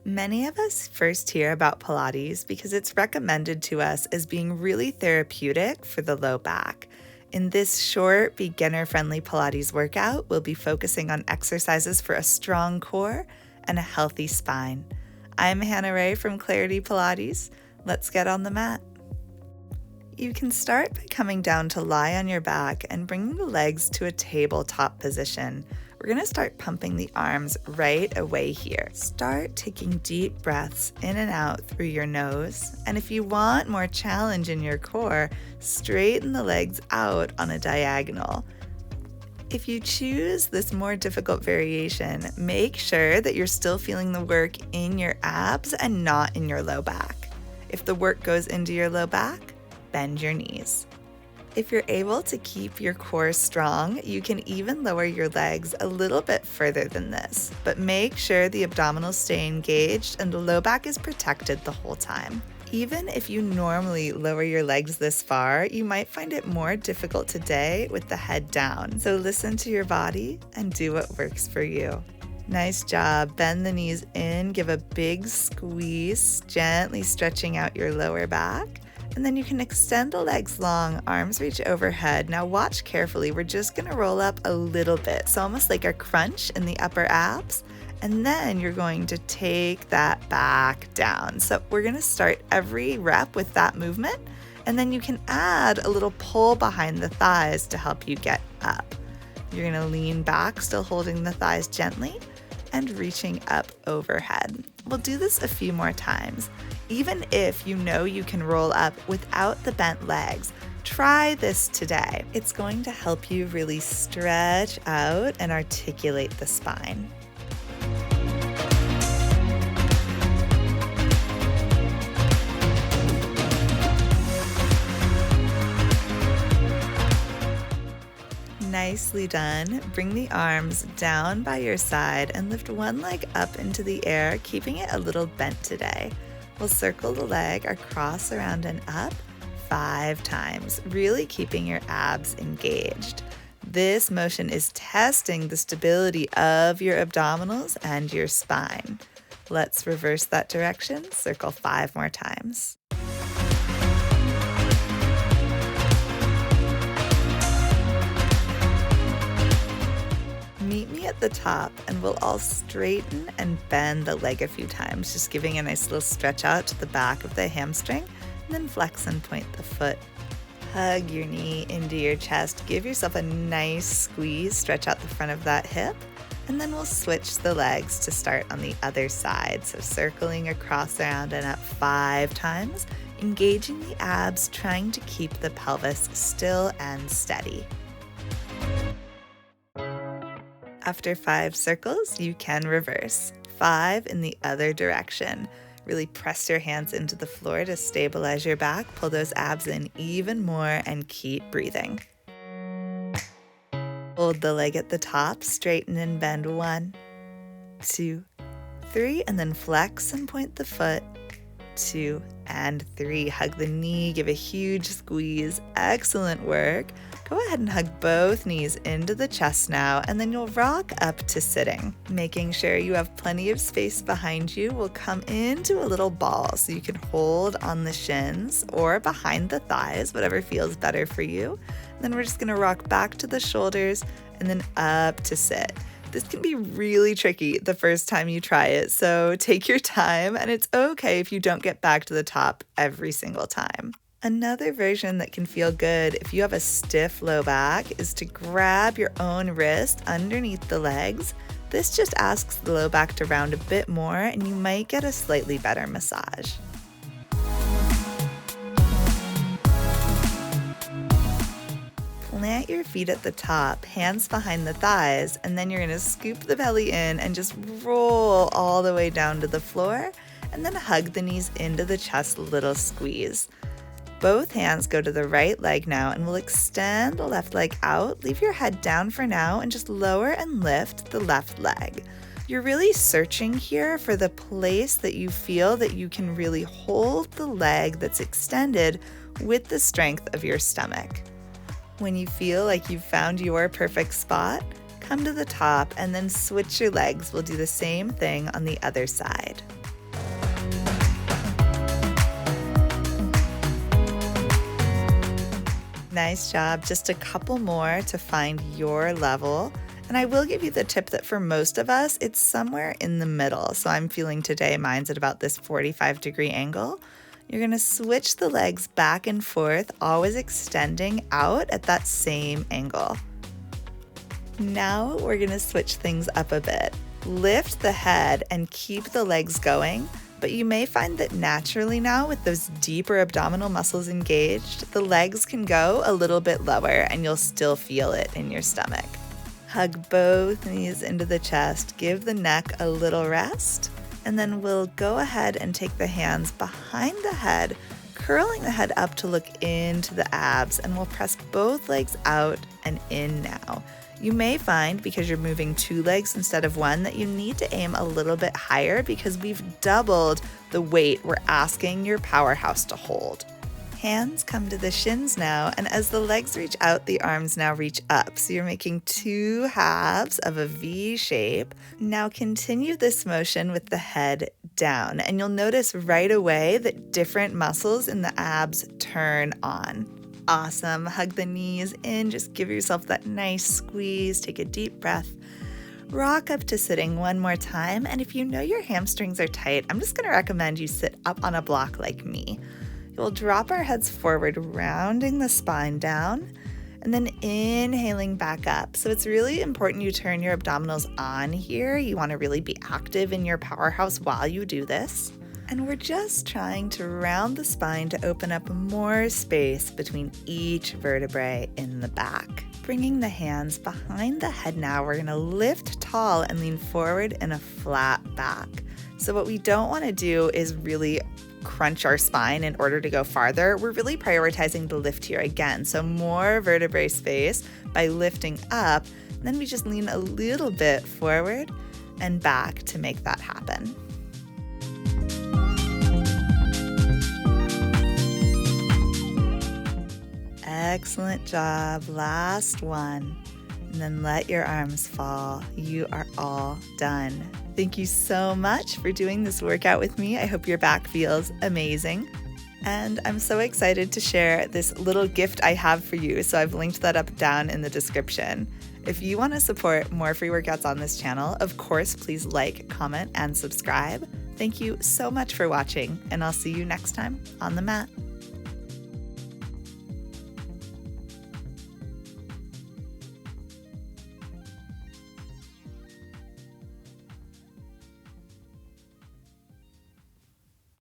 Many of us first hear about Pilates because it's recommended to us as being really therapeutic for the low back. In this short, beginner-friendly Pilates workout, we'll be focusing on exercises for a strong core and a healthy spine. I'm Hannah Ray from Clarity Pilates. Let's get on the mat. You can start by coming down to lie on your back and bringing the legs to a tabletop position. We're going to start pumping the arms right away here. Start taking deep breaths in and out through your nose. And if you want more challenge in your core, straighten the legs out on a diagonal. If you choose this more difficult variation, make sure that you're still feeling the work in your abs and not in your low back. If the work goes into your low back, bend your knees. If you're able to keep your core strong, you can even lower your legs a little bit further than this, but make sure the abdominals stay engaged and the low back is protected the whole time. Even if you normally lower your legs this far, you might find it more difficult today with the head down. So listen to your body and do what works for you. Nice job. Bend the knees in, give a big squeeze, gently stretching out your lower back. And then you can extend the legs long, arms reach overhead. Now watch carefully, we're just gonna roll up a little bit, so almost like a crunch in the upper abs, and then you're going to take that back down. So we're gonna start every rep with that movement, and then you can add a little pull behind the thighs to help you get up. You're gonna lean back, still holding the thighs gently, and reaching up overhead. We'll do this a few more times. Even if you know you can roll up without the bent legs, try this today. It's going to help you really stretch out and articulate the spine. Nicely done. Bring the arms down by your side and lift one leg up into the air, keeping it a little bent today. We'll circle the leg across, around, and up 5 times, really keeping your abs engaged. This motion is testing the stability of your abdominals and your spine. Let's reverse that direction. Circle 5 more times. Meet me at the top and we'll all straighten and bend the leg a few times, just giving a nice little stretch out to the back of the hamstring, and then flex and point the foot. Hug your knee into your chest, give yourself a nice squeeze, stretch out the front of that hip, and then we'll switch the legs to start on the other side. So circling across, around, and up 5 times, engaging the abs, trying to keep the pelvis still and steady. After 5 circles, you can reverse. 5 in the other direction. Really press your hands into the floor to stabilize your back. Pull those abs in even more and keep breathing. Hold the leg at the top, straighten and bend 1, 2, 3, and then flex and point the foot. 2 and 3. Hug the knee, give a huge squeeze. Excellent work. Go ahead and hug both knees into the chest now, and then you'll rock up to sitting. Making sure you have plenty of space behind you, we'll come into a little ball so you can hold on the shins or behind the thighs, whatever feels better for you. And then we're just gonna rock back to the shoulders and then up to sit. This can be really tricky the first time you try it, so take your time, and it's okay if you don't get back to the top every single time. Another version that can feel good if you have a stiff low back is to grab your own wrist underneath the legs. This just asks the low back to round a bit more, and you might get a slightly better massage. Plant your feet at the top, hands behind the thighs, and then you're going to scoop the belly in and just roll all the way down to the floor, and then hug the knees into the chest, little squeeze. Both hands go to the right leg now, and we'll extend the left leg out. Leave your head down for now and just lower and lift the left leg. You're really searching here for the place that you feel that you can really hold the leg that's extended with the strength of your stomach. When you feel like you've found your perfect spot, come to the top and then switch your legs. We'll do the same thing on the other side. Nice job. Just a couple more to find your level. And I will give you the tip that for most of us, it's somewhere in the middle. So I'm feeling today mine's at about this 45-degree angle. You're gonna switch the legs back and forth, always extending out at that same angle. Now we're gonna switch things up a bit. Lift the head and keep the legs going, but you may find that naturally now with those deeper abdominal muscles engaged, the legs can go a little bit lower and you'll still feel it in your stomach. Hug both knees into the chest, give the neck a little rest, and then we'll go ahead and take the hands behind the head, curling the head up to look into the abs, and we'll press both legs out and in now. You may find, because you're moving two legs instead of one, that you need to aim a little bit higher because we've doubled the weight we're asking your powerhouse to hold. Hands come to the shins now, and as the legs reach out, the arms now reach up. So you're making two halves of a V shape. Now continue this motion with the head down, and you'll notice right away that different muscles in the abs turn on. Awesome. Hug the knees in. Just give yourself that nice squeeze. Take a deep breath. Rock up to sitting one more time. And if you know your hamstrings are tight, I'm just going to recommend you sit up on a block like me. We'll drop our heads forward, rounding the spine down, and then inhaling back up. So it's really important you turn your abdominals on here. You want to really be active in your powerhouse while you do this. And we're just trying to round the spine to open up more space between each vertebrae in the back. Bringing the hands behind the head now, we're going to lift tall and lean forward in a flat back. So what we don't want to do is really crunch our spine in order to go farther. We're really prioritizing the lift here again. So more vertebrae space by lifting up, and then we just lean a little bit forward and back to make that happen. Excellent job. Last one. And then let your arms fall. You are all done. Thank you so much for doing this workout with me. I hope your back feels amazing. And I'm so excited to share this little gift I have for you. So I've linked that up down in the description. If you want to support more free workouts on this channel, of course, please like, comment, and subscribe. Thank you so much for watching, and I'll see you next time on the mat.